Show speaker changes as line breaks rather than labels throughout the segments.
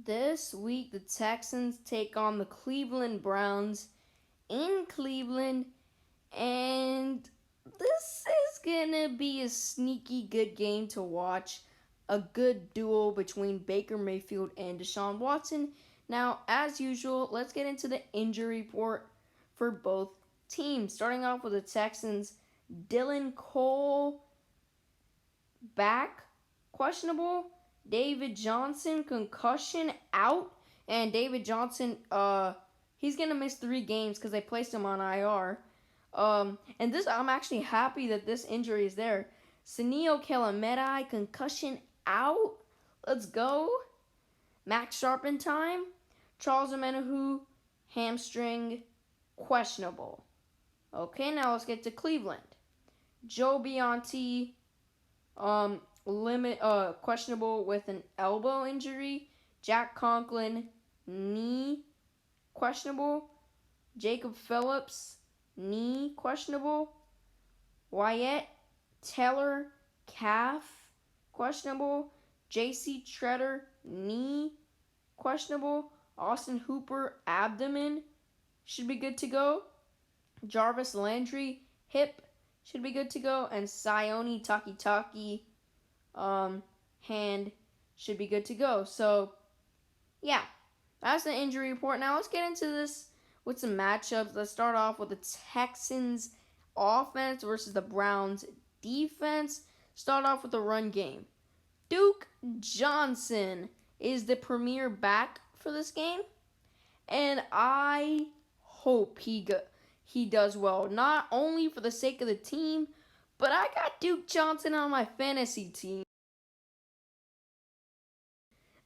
This week, the Texans take on the Cleveland Browns in Cleveland, and this is gonna be a sneaky good game to watch. A good duel between Baker Mayfield and Deshaun Watson. Now, as usual, let's get into the injury report for both teams. Starting off with the Texans, Dylan Cole back, questionable. David Johnson, concussion, out. And David Johnson, he's going to miss 3 games because they placed him on IR. And this, I'm actually happy that this injury is there. Senio Calamedai, concussion, out. Let's go. Max Sharpen time. Charles Omenihu, hamstring, questionable. Okay, now let's get to Cleveland. Joe Bianchi, questionable with an elbow injury. Jack Conklin, knee, questionable. Jacob Phillips, knee, questionable. Wyatt Teller, calf, questionable. J.C. Treader, knee, questionable. Austin Hooper, abdomen, should be good to go. Jarvis Landry, hip, should be good to go. And Sione Takitaki, hand, should be good to go. So, yeah, that's the injury report. Now let's get into this with some matchups. Let's start off with the Texans offense versus the Browns defense. Start off with the run game. Duke Johnson is the premier back for this game, and I hope he does well. Not only for the sake of the team, but I got Duke Johnson on my fantasy team.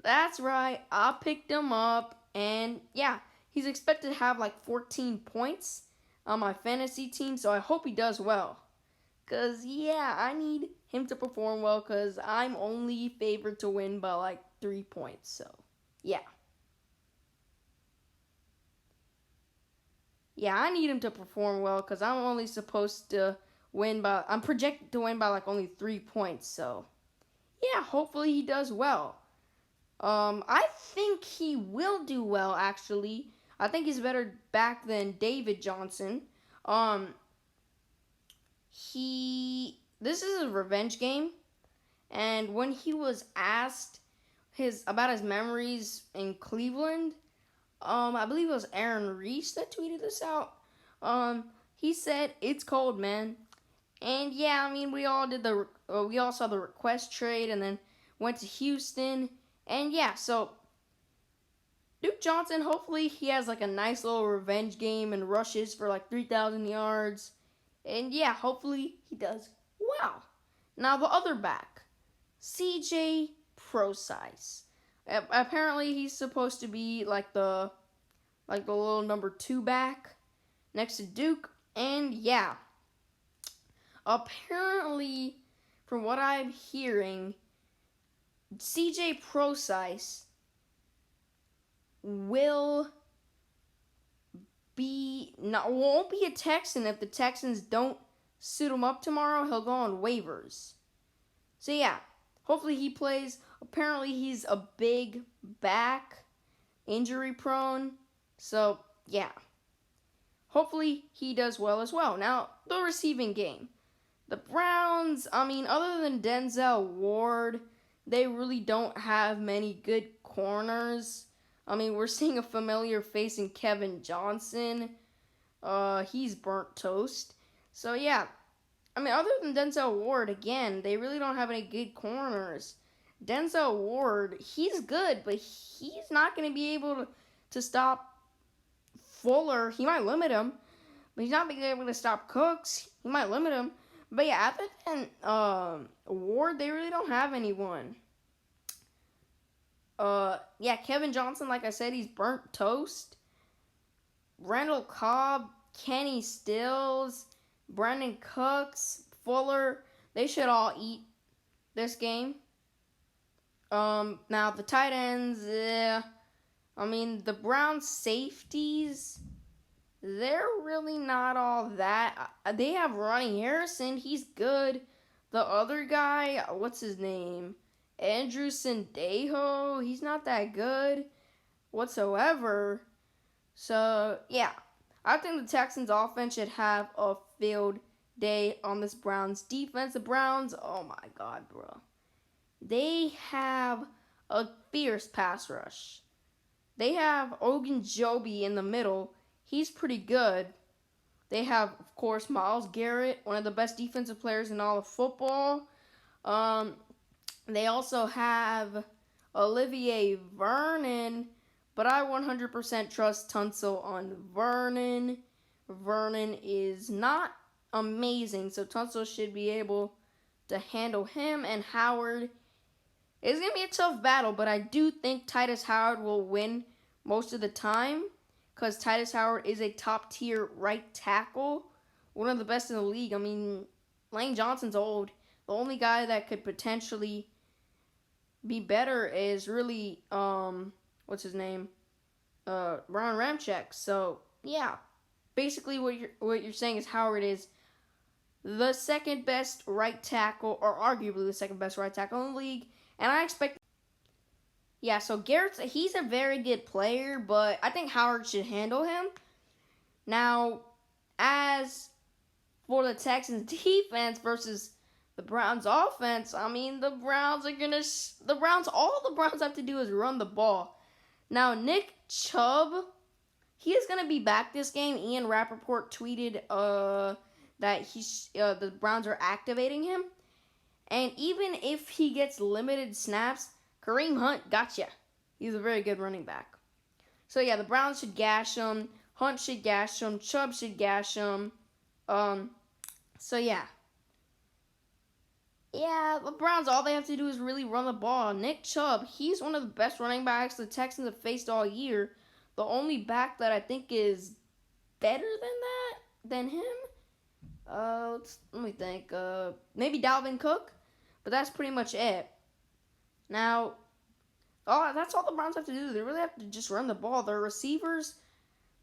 That's right, I picked him up, and yeah, he's expected to have like 14 points on my fantasy team, so I hope he does well. Because, yeah, I need him to perform well because I'm only favored to win by like 3 points, so yeah. Yeah, I need him to perform well because I'm only supposed to I'm projected to win by like only 3 points, so yeah, hopefully he does well. I think he will do well, actually. I think he's better back than David Johnson. This is a revenge game, and when he was asked about his memories in Cleveland, I believe it was Aaron Reese that tweeted this out. He said it's cold, man. And yeah, I mean, we all saw the request trade, and then went to Houston. And yeah, so Duke Johnson, hopefully he has like a nice little revenge game and rushes for like 3,000 yards. And yeah, hopefully he does well. Now the other back, CJ Procise. Apparently he's supposed to be like the little number 2 back next to Duke. And yeah, apparently from what I'm hearing, CJ Procise won't be a Texan if the Texans don't suit him up tomorrow. He'll go on waivers. So yeah, hopefully he plays. Apparently he's a big back, injury prone. So yeah, hopefully he does well as well. Now the receiving game. The Browns, I mean, other than Denzel Ward, they really don't have many good corners. I mean, we're seeing a familiar face in Kevin Johnson. He's burnt toast. So, yeah. I mean, other than Denzel Ward, again, they really don't have any good corners. Denzel Ward, he's good, but he's not going to be able to stop Fuller. He might limit him, but he's not going to be able to stop Cooks. He might limit him. But yeah, other than Ward, they really don't have anyone. Yeah, Kevin Johnson, like I said, he's burnt toast. Randall Cobb, Kenny Stills, Brandon Cooks, Fuller, they should all eat this game. Now the tight ends, I mean, the Browns safeties, they're really not all that. They have Ronnie Harrison. He's good. The other guy, what's his name? Andrew Sendejo, he's not that good whatsoever. So, yeah. I think the Texans offense should have a field day on this Browns defense. The Browns, oh my God, bro. They have a fierce pass rush. They have Ogunjobi in the middle. He's pretty good. They have, of course, Myles Garrett, one of the best defensive players in all of football. They also have Olivier Vernon, but I 100% trust Tunsil on Vernon. Vernon is not amazing, so Tunsil should be able to handle him. And Howard, it's going to be a tough battle, but I do think Titus Howard will win most of the time because Titus Howard is a top-tier right tackle, one of the best in the league. I mean, Lane Johnson's old. The only guy that could potentially be better is really, what's his name? Ron Ramczyk. So, yeah. Basically, what you're saying is Howard is the second best right tackle, or arguably the second best right tackle in the league. And I expect... Yeah, so he's a very good player, but I think Howard should handle him. Now, as for the Texans defense versus the Browns offense, I mean, all the Browns have to do is run the ball. Now, Nick Chubb, he is going to be back this game. Ian Rappaport tweeted that the Browns are activating him. And even if he gets limited snaps, Kareem Hunt gotcha. He's a very good running back. So, yeah, the Browns should gash him. Hunt should gash him. Chubb should gash him. So, yeah. Yeah, the Browns, all they have to do is really run the ball. Nick Chubb, he's one of the best running backs the Texans have faced all year. The only back that I think is better than him, let me think. Maybe Dalvin Cook, but that's pretty much it. Now, that's all the Browns have to do. They really have to just run the ball. Their receivers,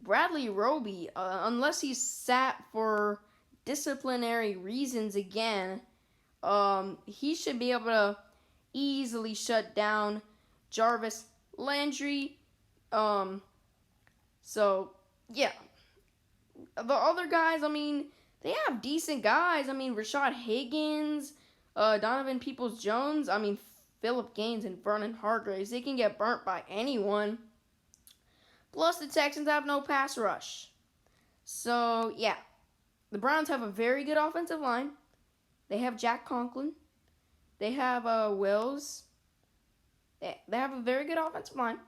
Bradley Roby, unless he's sat for disciplinary reasons again, he should be able to easily shut down Jarvis Landry. So, yeah. The other guys, I mean, they have decent guys. I mean, Rashad Higgins, Donovan Peoples-Jones, I mean, Phillip Gaines and Vernon Hargreaves. They can get burnt by anyone. Plus, the Texans have no pass rush. So, yeah. The Browns have a very good offensive line. They have Jack Conklin. They have Wills. They have a very good offensive line.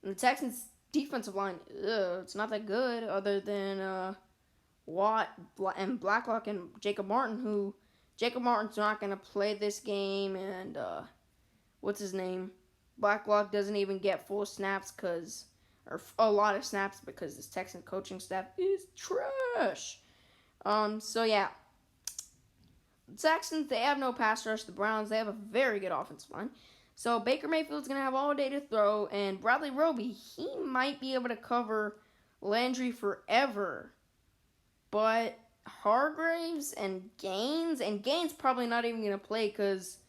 And the Texans' defensive line, it's not that good other than Watt and Blacklock and Jacob Martin, Jacob Martin's not going to play this game, and what's his name? Blacklock doesn't even get full snaps or a lot of snaps because this Texan coaching staff is trash. So yeah. The Texans, they have no pass rush. The Browns, they have a very good offensive line. So Baker Mayfield's going to have all day to throw, and Bradley Roby, he might be able to cover Landry forever. But Hargreaves and Gaines probably not even going to play because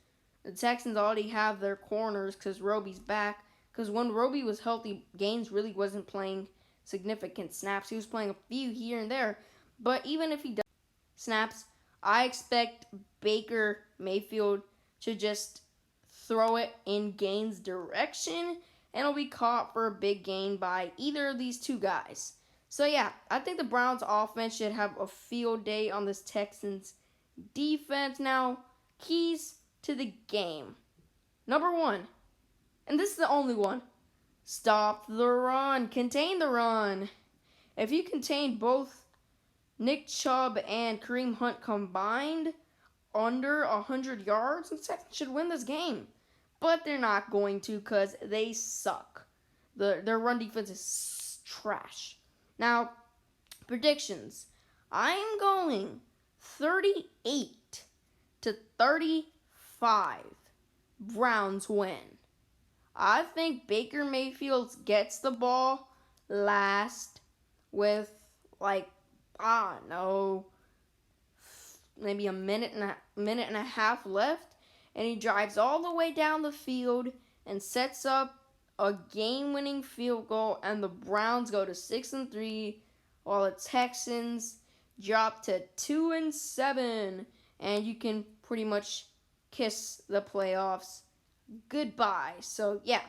the Texans already have their corners because Roby's back. Because when Roby was healthy, Gaines really wasn't playing significant snaps. He was playing a few here and there. But even if he does snaps, I expect Baker Mayfield to just throw it in Gaines' direction, and it'll be caught for a big gain by either of these two guys. So, yeah, I think the Browns' offense should have a field day on this Texans' defense. Now, keys to the game. Number one, and this is the only one, stop the run. Contain the run. If you contain both Nick Chubb and Kareem Hunt combined under 100 yards, the Texans should win this game. But they're not going to because they suck. Their run defense is trash. Now, predictions. I'm going 38 to 35. Browns win. I think Baker Mayfield gets the ball last with, I don't know, maybe a minute and a half left. and he drives all the way down the field and sets up a game-winning field goal, and the Browns go to 6-3, while the Texans drop to 2-7, and you can pretty much kiss the playoffs goodbye. So yeah,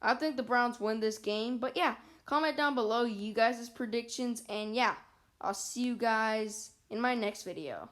I think the Browns win this game. But yeah, comment down below you guys' predictions, and yeah, I'll see you guys in my next video.